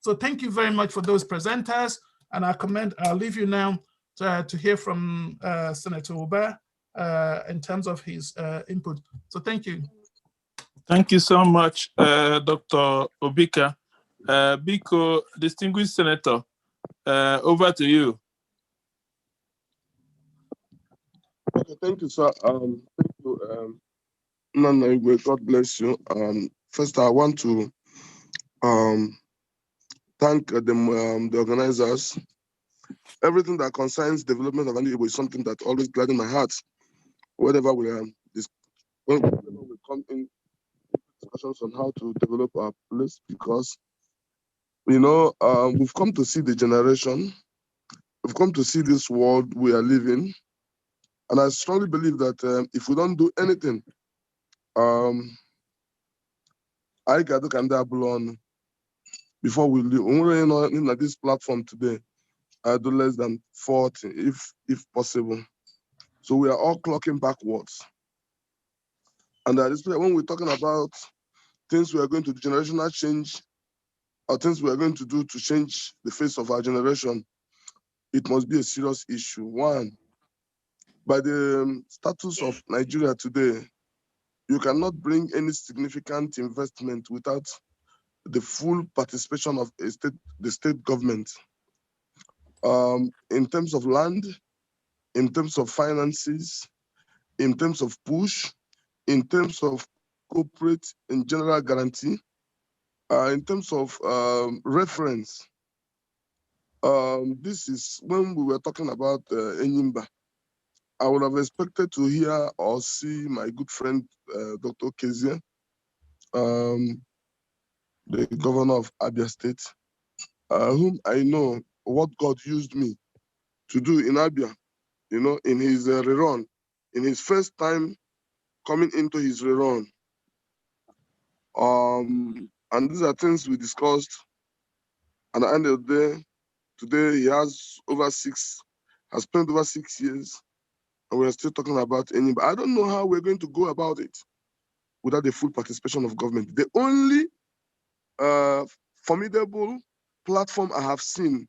So thank you very much for those presenters. And I'll leave you now to hear from Senator Uba in terms of his input. So thank you. Thank you so much, Dr. Obika. Biko, distinguished Senator, over to you. Okay, thank you, sir. Thank you, Nana Igwe, God bless you. First, I want to thank the organizers. Everything that concerns development of Igbo is something that always gladdens my heart. Whenever we come in discussions on how to develop our place, because we've come to see the generation, we've come to see this world we are living, and I strongly believe that if we don't do anything, I got to blown before we leave. In this platform today, I do less than 40, if possible. So we are all clocking backwards. And when we're talking about things we are going to do, generational change, or things we are going to do to change the face of our generation, it must be a serious issue. One, by the status of Nigeria today, you cannot bring any significant investment without the full participation of the state government. In terms of land, in terms of finances, in terms of push, in terms of corporate and general guarantee, in terms of reference. This is when we were talking about Enyimba. I would have expected to hear or see my good friend, Dr. Kezia, the governor of Abia State, whom I know what God used me to do in Abia, in his rerun, in his first time coming into his rerun. And these are things we discussed. And at the end of the day, today he has spent over 6 years, and we're still talking about Enyimba. I don't know how we're going to go about it without the full participation of government. The only formidable platform I have seen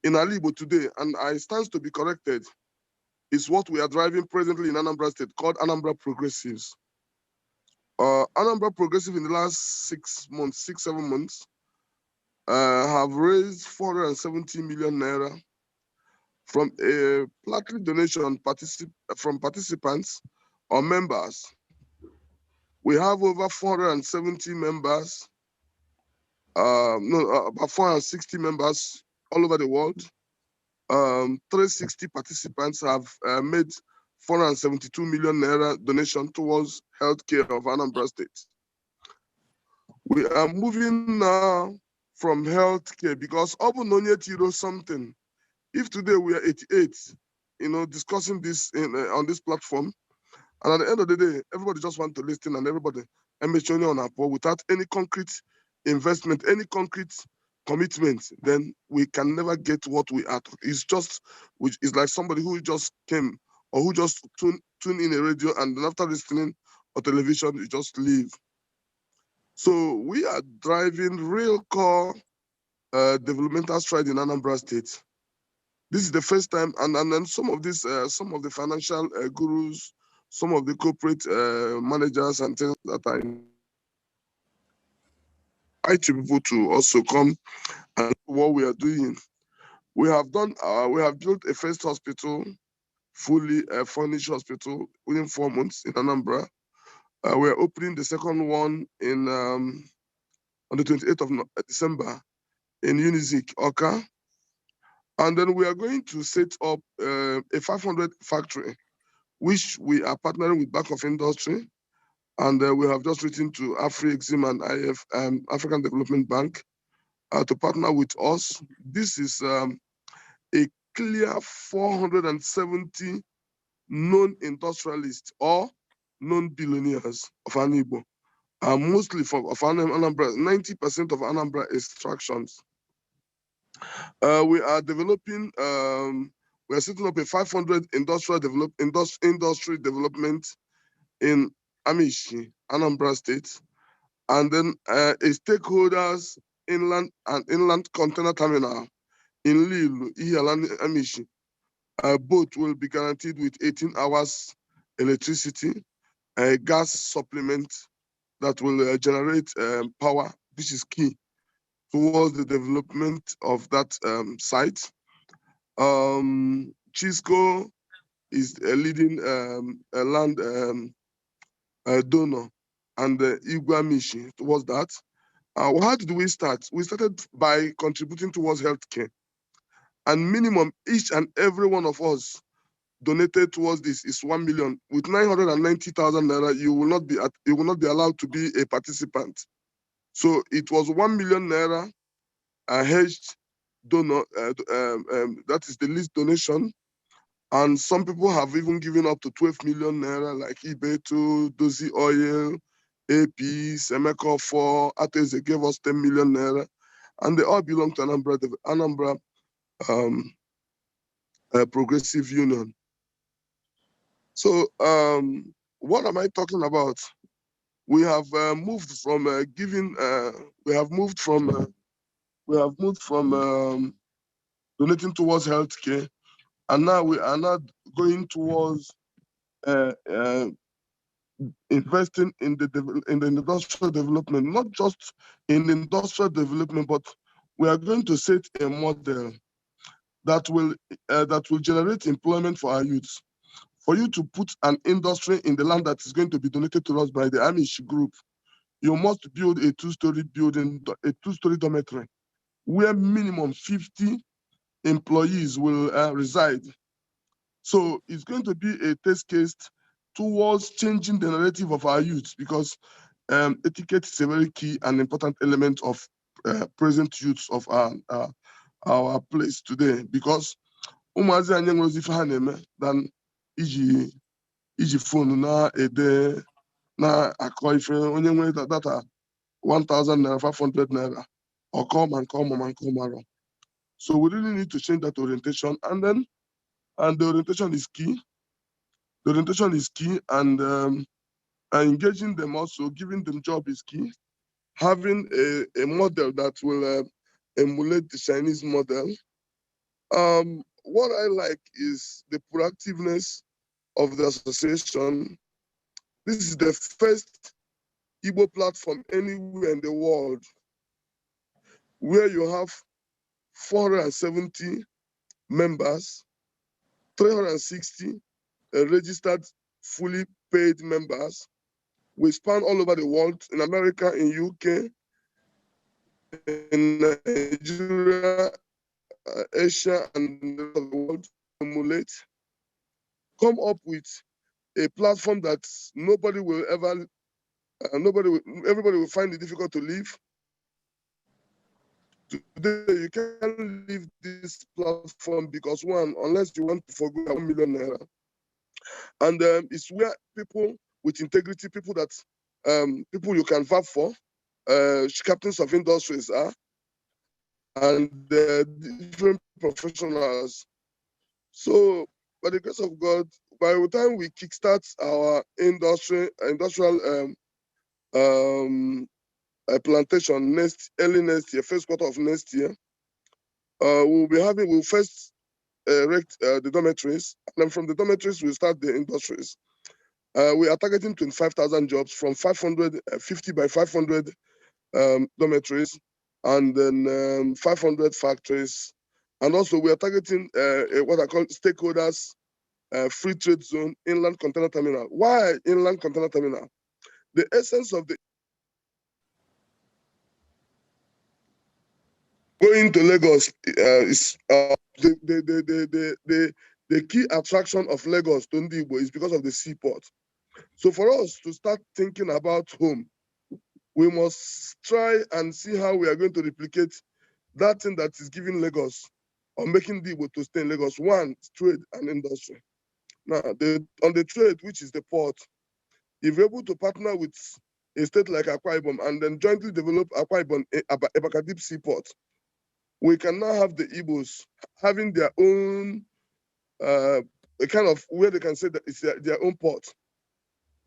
in Alibo today, and I stand to be corrected, is what we are driving presently in Anambra State called Anambra Progressives. Anambra Progressive in the last 6 months, 7 months, have raised 470 million naira from a platinum donation from participants or members. We have over 470 members, about 460 members all over the world. 360 participants have made 472 million naira donation towards healthcare of Anambra State. We are moving now from healthcare because Obunonyetiro something. If today we are 88, discussing this on this platform, and at the end of the day, everybody just want to listen and everybody on our board without any concrete investment, any concrete commitment, then we can never get what we are. It's like somebody who just came or who just tuned in a radio and then after listening or television, you just leave. So we are driving real core developmental stride in Anambra State. This is the first time, and then some of the financial gurus, some of the corporate managers and things that I invite people to also come and what we are doing. We have built a first hospital, fully furnished hospital within 4 months in Anambra. We are opening the second one on the 28th of December in Unizik, Oka. And then we are going to set up a 500 factory, which we are partnering with Bank of Industry. And we have just written to Afri-Exim and African Development Bank to partner with us. This is a clear 470 non-industrialists or non-billionaires of Anibo, mostly of Anambra, 90% of Anambra extractions. We are developing, we are setting up a 500 industry development in Amishi, Anambra State, and then a stakeholders inland container terminal in Lille, Ihialan Amishi. Both will be guaranteed with 18 hours electricity, a gas supplement that will generate power, which is key towards the development of that site. Chisco is a leading a land donor, and Iguamishi towards that. How did we start? We started by contributing towards healthcare, and minimum each and every one of us donated towards this is 1 million. With 990,000 naira, you will not be allowed to be a participant. So it was 1 million naira hedged donor. That is the least donation. And some people have even given up to 12 million naira, like Ibeto, Dozy Oil, AP, Semeco 4, Ateze gave us 10 million naira, and they all belong to Anambra Progressive Union. So what am I talking about? We have moved from donating towards healthcare, and now we are not going towards investing in the industrial development, not just in industrial development, but we are going to set a model that will generate employment for our youths. For you to put an industry in the land that is going to be donated to us by the Amish group, you must build a two-story building, a two-story dormitory, where minimum 50 employees will reside. So it's going to be a test case towards changing the narrative of our youth, because etiquette is a very key and important element of present youths of our place today. Because ụmụazị anyị nwere ife ha na-eme than iji phone na-ede na-akọ ife onye nwere data 1,000 naira, 500 naira, or come and come around. So we really need to change that orientation, and the orientation is key. The orientation is key, and engaging them also, giving them job is key. Having a model that will emulate the Chinese model. What I like is the proactiveness of the association. This is the first Igbo platform anywhere in the world where you have 470 members, 360 registered, fully paid members. We span all over the world, in America, in UK, in Nigeria, Asia, and the rest of the world. Emulate, come up with a platform that everybody will find it difficult to leave. Today, you can't leave this platform because, one, unless you want to forgo 1 million naira. And it's where people with integrity, people you can vote for, captains of industries are, and different professionals. So, by the grace of God, by the time we kickstart our industrial plantation early next year, first quarter of next year, we'll first erect the dormitories, and then from the dormitories we'll start the industries. We are targeting 25,000 jobs from 550 by 500 dormitories, and then 500 factories. And also we are targeting what I call stakeholders free trade zone, inland container terminal. Why inland container terminal? The essence of the going to Lagos is the key attraction of Lagos to Ndigbo is because of the seaport. So for us to start thinking about home, we must try and see how we are going to replicate that thing that is giving Lagos or making Ndigbo to stay in Lagos. One, trade and industry. Now, on the trade, which is the port, if you're able to partner with a state like Akwa Ibom and then jointly develop Akwa Ibom, Ebaka Deep Seaport, we can now have the Igbos having their own kind of where they can say that it's their own port,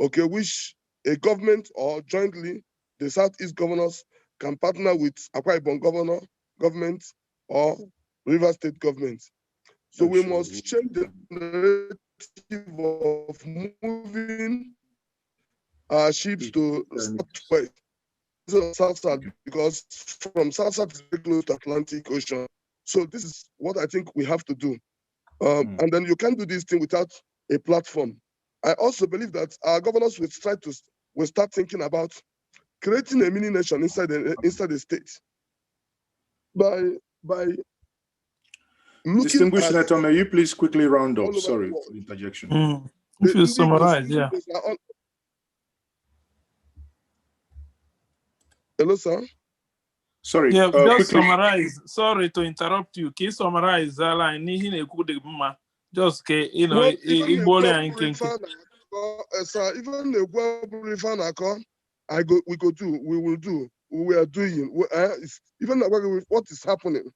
okay, which a government or jointly the Southeast governors can partner with Akwa Ibom government or River State government. So we must change the narrative of moving our ships to southwest, south, because from south is very close to Atlantic Ocean. So this is what I think we have to do. And then you can't do this thing without a platform. I also believe that our governors will start thinking about creating a mini nation inside the state by looking Distinguished at Senator, may you please quickly round all up? over the Sorry world. for the interjection. If you The summarize, Igbos yeah. are all... Hello, sir. Sorry. Yeah, just quickly. summarize. Sorry to interrupt you. Can you summarize that line? Just, you know, Well, even we are doing. Even with what is happening,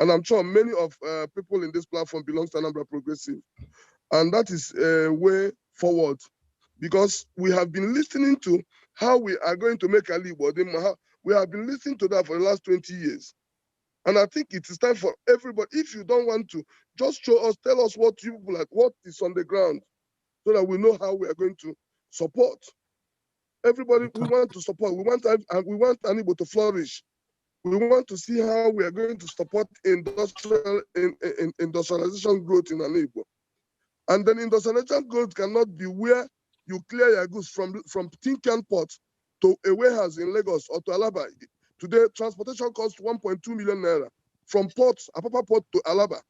and I'm sure many of people in this platform belong to Anambra Progressive, and that is a way forward, because we have been listening to how we are going to make Ali Bodima. We have been listening to that for the last 20 years. And I think it is time for everybody, if you don't want to, just show us, tell us what you people like, what is on the ground, so that we know how we are going to support. Everybody, we want to support. We want Anibo to flourish. We want to see how we are going to support industrialization growth in Anibo. And then industrialization growth cannot be where you clear your goods from Tinkan Port to a warehouse in Lagos or to Alaba. Today, transportation costs 1.2 million naira from Apapa Port to Alaba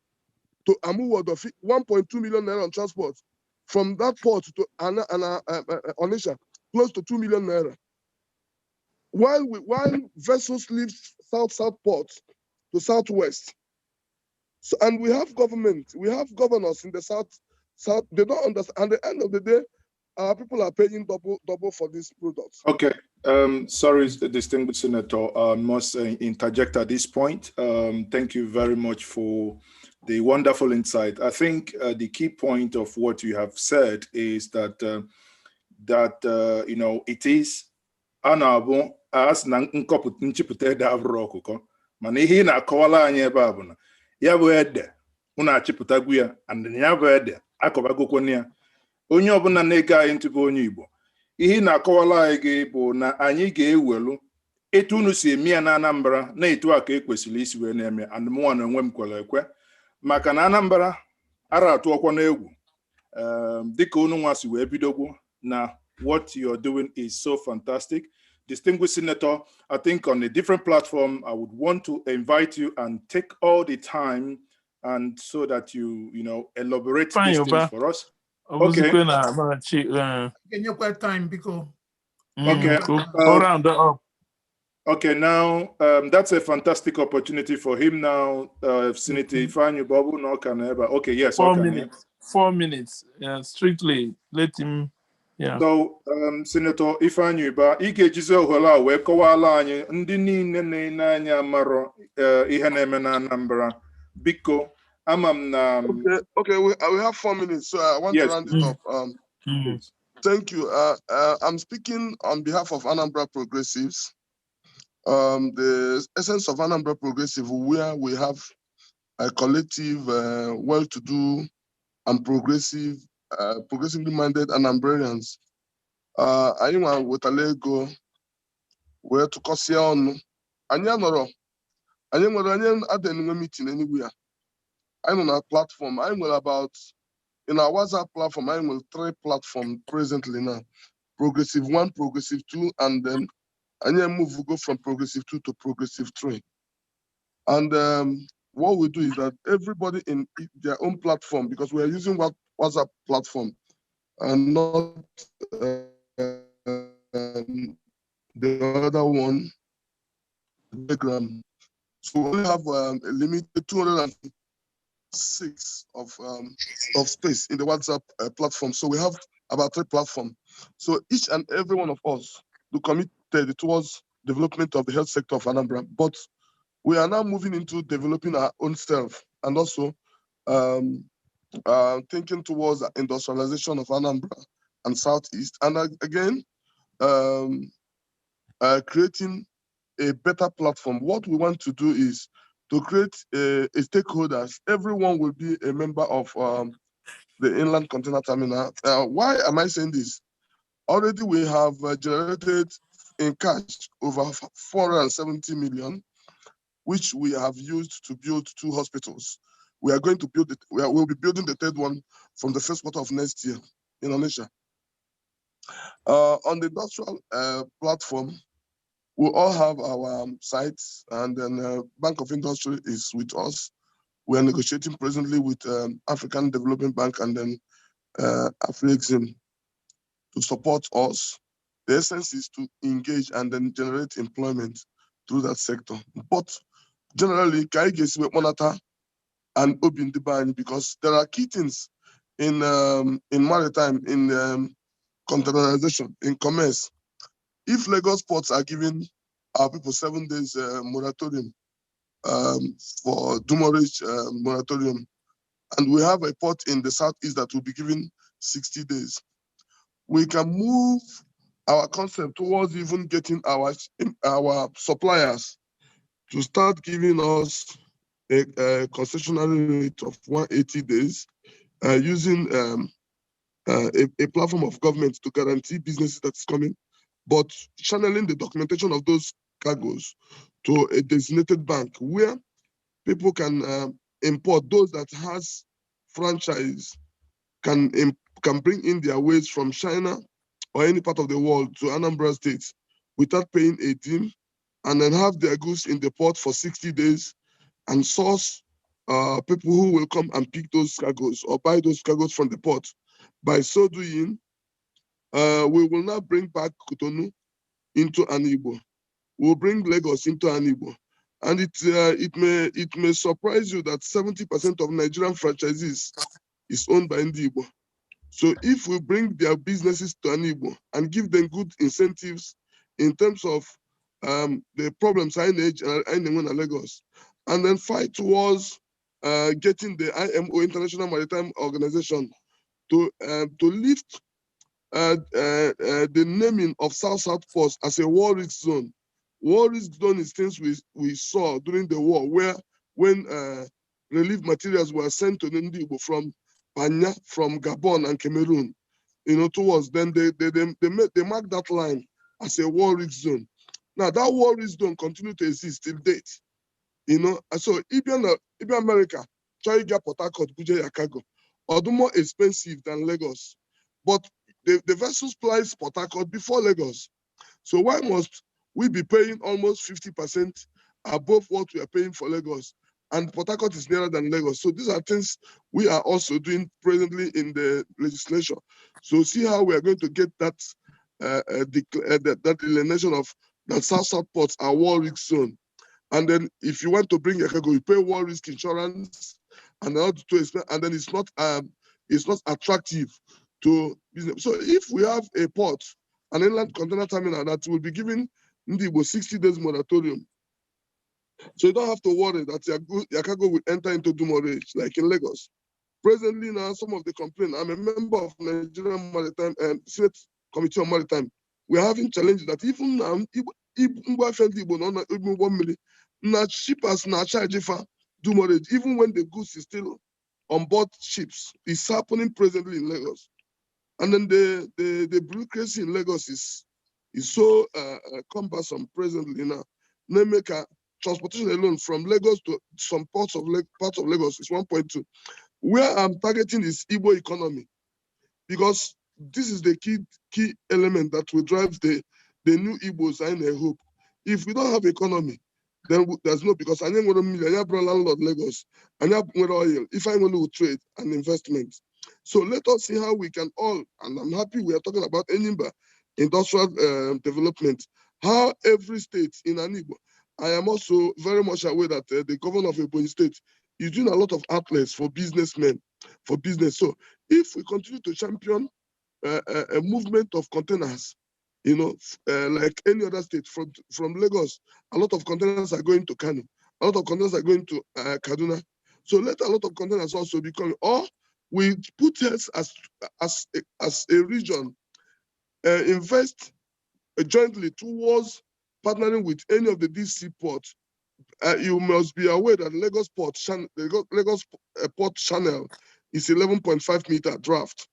to Amuwodo, 1.2 million naira on transport. From that port to Onisha, close to 2 million naira. While vessels leave south port to southwest. So, and we have governors in the south, they don't understand. At the end of the day, our people are paying double for these products. Okay. Sorry, distinguished Senator, I must interject at this point. Thank you very much for the wonderful insight. I think the key point of what you have said is that you know, it is honorable as na nchipụta ede abụrụ ọkụkọ, mana ihe ị na-akọwala anyị ebe a bụ na ya bụ ede unu achịpụtagwu ya, and ya bụ ede akọbagokwana ya. Onye ọbụla na-ege anyị ntị bụ onye Igbo, ihe ị na-akọwala anyị gị bụ na anyị ga-ewelu etu unu si eme ya na Anambra na etu a ka ekwesịrị isi wee na-eme, and mụnwa na onwe m kwere ekwe maka na Anambra ara atụọkwa n'egwu dịka unu nwa si wee bidogwo na what you're doing is so fantastic. Distinguished Senator, I think on a different platform, I would want to invite you and take all the time, and so that you know, elaborate these things for us. Okay. Can you quite time because okay. Round up. Okay, now that's a fantastic opportunity for him now. Senator Ifeanyi Bobu no can ever. Okay, yes. 4 minutes. 4 minutes. Yeah, strictly let him. Yeah. So, Senator Ifeanyi Uba, ike jizo hola we kọwala anyị ndị niile na-ene anya maro ihe na-eme na Anambra. Biko, amam na. Okay, we have 4 minutes, so I want to round it up. Thank you. I'm speaking on behalf of Anambra Progressives. The essence of Anambra Progressive, where we have a collective, well-to-do and progressively minded Anambrarians. Anyị nwa wetala ego wee tụkọsịa ọnụ. Anyị anọrọ, anyị nwere meeting anywhere. Anyị nọ na platform. Anyị nwere about, in our WhatsApp platform, I will 3 platforms presently now. Progressive 1, Progressive 2, and then we go from Progressive 2 to Progressive 3. And what we do is that everybody in their own platform, because we are using WhatsApp platform and not the other one, Telegram. So we only have a limited 206 of space in the WhatsApp platform. So we have about 3 platforms. So each and every one of us do committed towards development of the health sector of Anambra, but we are now moving into developing our own self and also thinking towards the industrialization of Anambra and Southeast, and again creating a better platform. What we want to do is to create a stakeholders. Everyone will be a member of the inland container terminal. Why am I saying this? Already we have generated in cash over 470 million, which we have used to build 2 hospitals. We are going to build it. We'll be building the 3rd one from the 1st quarter of next year in Onitsha. On the industrial platform, we all have our sites, and then Bank of Industry is with us. We are negotiating presently with African Development Bank and then Afrexim to support us. The essence is to engage and then generate employment through that sector. But generally, Kaigesi we monitor and open the ban because there are key things in maritime, in containerization, in commerce. If Lagos ports are giving our people 7 days moratorium for demurrage moratorium, and we have a port in the southeast that will be giving 60 days, we can move our concept towards even getting our suppliers to start giving us a concessionary rate of 180 days using a platform of government to guarantee businesses that's coming, but channeling the documentation of those cargoes to a designated bank where people can import. Those that has franchise can bring in their waste from China or any part of the world to Anambra State without paying a dime, and then have their goods in the port for 60 days and source people who will come and pick those cargoes or buy those cargoes from the port. By so doing, we will now bring back Cotonou into Anigbo. We'll bring Lagos into Anigbo. And it may surprise you that 70% of Nigerian franchisees is owned by Ndigbo. So if we bring their businesses to Anigbo and give them good incentives in terms of the problems I know in Lagos, and then fight towards getting the IMO, International Maritime Organization, to lift the naming of South ports as a war risk zone. War risk zone is things we saw during the war, where when relief materials were sent to Ndigbo from Panya, from Gabon and Cameroon, towards then they marked that line as a war risk zone. Now that war risk zone continue to exist till date. So even America, China, Port Harcourt, Abuja, cargo, are more expensive than Lagos. But the vessels plies Port Harcourt before Lagos. So why must we be paying almost 50% above what we are paying for Lagos? And Port Harcourt is nearer than Lagos. So these are things we are also doing presently in the legislation. So see how we are going to get that delineation of that South ports are war risk zone. And then if you want to bring a cargo, you pay war risk insurance, and then it's not attractive to business. So if we have a port, an inland container terminal that will be giving Ndigbo 60 days moratorium, so you don't have to worry that your cargo will enter into demurrage like in Lagos. Presently now, some of the complaints, I'm a member of Nigerian Maritime and Senate Committee on Maritime. We're having challenges that even now, not shippers not charge for demurrage, even when the goods is still on board ships. It's happening presently in Lagos. And then the bureaucracy in Lagos is so cumbersome presently now. Nemeka transportation alone from Lagos to some parts of Lagos is 1.2. Where I'm targeting is Igbo economy, because this is the key element that will drive the new Igbos in a hope. If we don't have economy, then there's no, because I didn't want to million, I brought landlord Lagos, and I brought oil, if I want to trade and investment. So let us see how we can all, and I'm happy we are talking about Enyimba industrial development, how every state in Anigbo. I am also very much aware that the governor of Ebonyi State is doing a lot of outlets for businessmen, for business. So if we continue to champion a movement of containers, like any other state, from Lagos, a lot of containers are going to Kano, a lot of containers are going to Kaduna. So let a lot of containers also be coming, or we put us as a region, invest jointly towards partnering with any of the DC ports, you must be aware that Lagos Port Channel is 11.5 meter draft.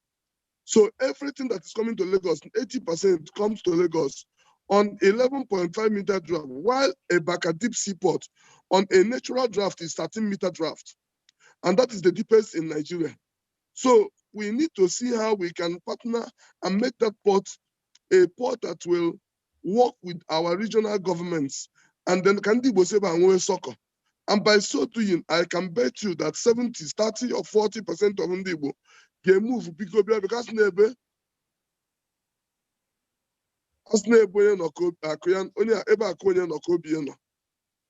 So everything that is coming to Lagos, 80% comes to Lagos on 11.5 meter draft, while a Baka deep sea port on a natural draft is 13 meter draft. And that is the deepest in Nigeria. So we need to see how we can partner and make that port a port that will work with our regional governments. And then Kandi Boseba and Soccer. And by so doing, I can bet you that 70, 30 or 40% of Ndibo can move because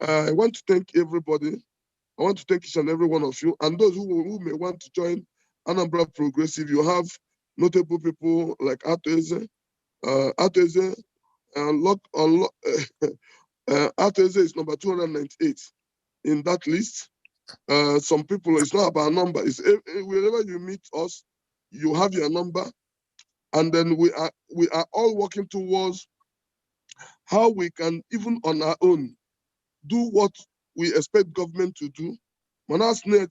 I want to thank everybody. I want to thank each and every one of you. And those who may want to join Anambra Progressive, you have notable people like Ateze. Ateze is number 298 in that list. Some people, it's not about number. It's wherever you meet us, you have your number. And then we are all working towards how we can, even on our own, do what we expect government to do. Decide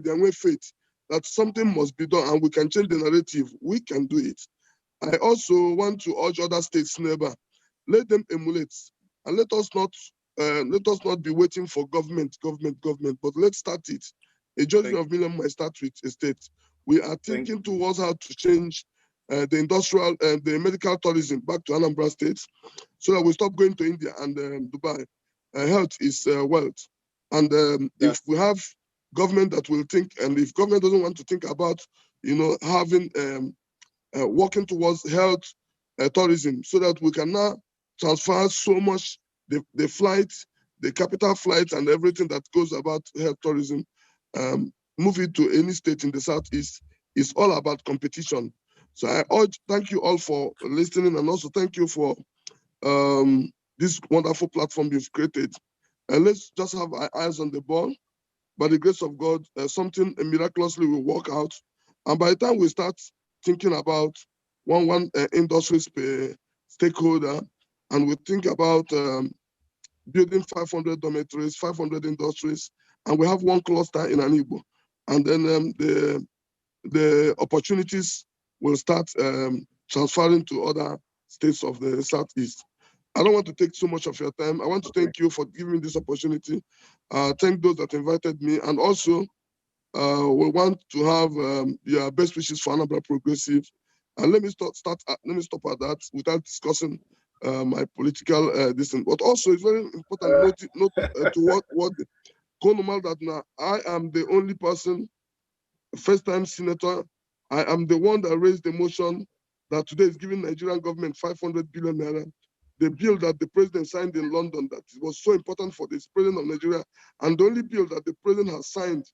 and faith that something must be done and we can change the narrative. We can do it. I also want to urge other states neighbor, let them emulate and let us not be waiting for government, but let's start it. A judgment of million might start with a state. We are thinking towards how to change the industrial and the medical tourism back to Anambra State so that we stop going to India and Dubai. Health is wealth. And if we have government that will think, and if government doesn't want to think about, having, working towards health tourism so that we can now transfer so much the flights, the capital flights and everything that goes about health tourism, move it to any state in the Southeast. It's all about competition. So I urge, thank you all for listening, and also thank you for this wonderful platform you've created. And let's just have our eyes on the ball. By the grace of God, something miraculously will work out. And by the time we start thinking about one industry stakeholder, and we think about building 500 dormitories, 500 industries, and we have one cluster in Anibo, and then the opportunities will start transferring to other states of the Southeast. I don't want to take too much of your time. I want to thank you for giving me this opportunity. Thank those that invited me. And also, we want to have your best wishes for Anambra Progressive. And let me stop at that without discussing my political distance. But also, it's very important to what Konomal that now I am the only person, first-time senator. I am the one that raised the motion that today is giving Nigerian government 500 billion naira. The bill that the president signed in London that was so important for this president of Nigeria, and the only bill that the president has signed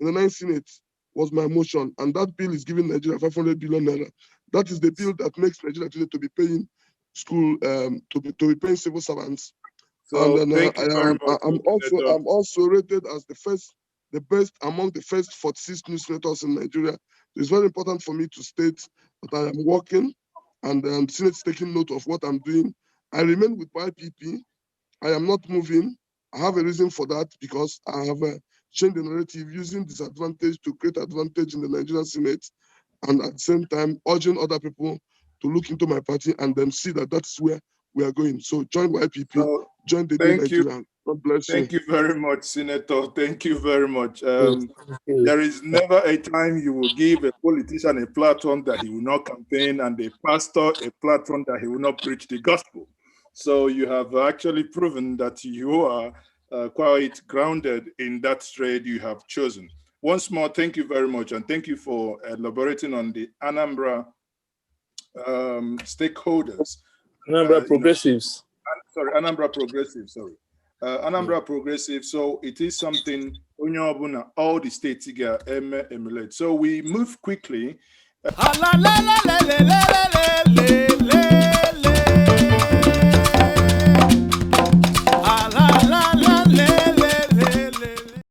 in the 9th Senate was my motion, and that bill is giving Nigeria 500 billion naira. That is the bill that makes Nigeria today to be paying school, to be paying civil servants. So and then I'm also rated as the best among the first 46 new senators in Nigeria. It's very important for me to state that I am working, and the Senate is taking note of what I'm doing. I remain with YPP. I am not moving. I have a reason for that, because I have changed the narrative using disadvantage to create advantage in the Nigerian Senate, and at the same time urging other people to look into my party and then see that that's where we are going. So join YPP, join the new Nigerian. God bless you. Thank you very much, Senator. Thank you very much. There is never a time you will give a politician a platform that he will not campaign, and a pastor a platform that he will not preach the gospel. So you have actually proven that you are quite grounded in that trade you have chosen. Once more, thank you very much, and thank you for elaborating on the Anambra stakeholders. Anambra Progressives. Anambra Progressive, sorry. Anambra Progressive, so it is something all the states emulate. So we move quickly.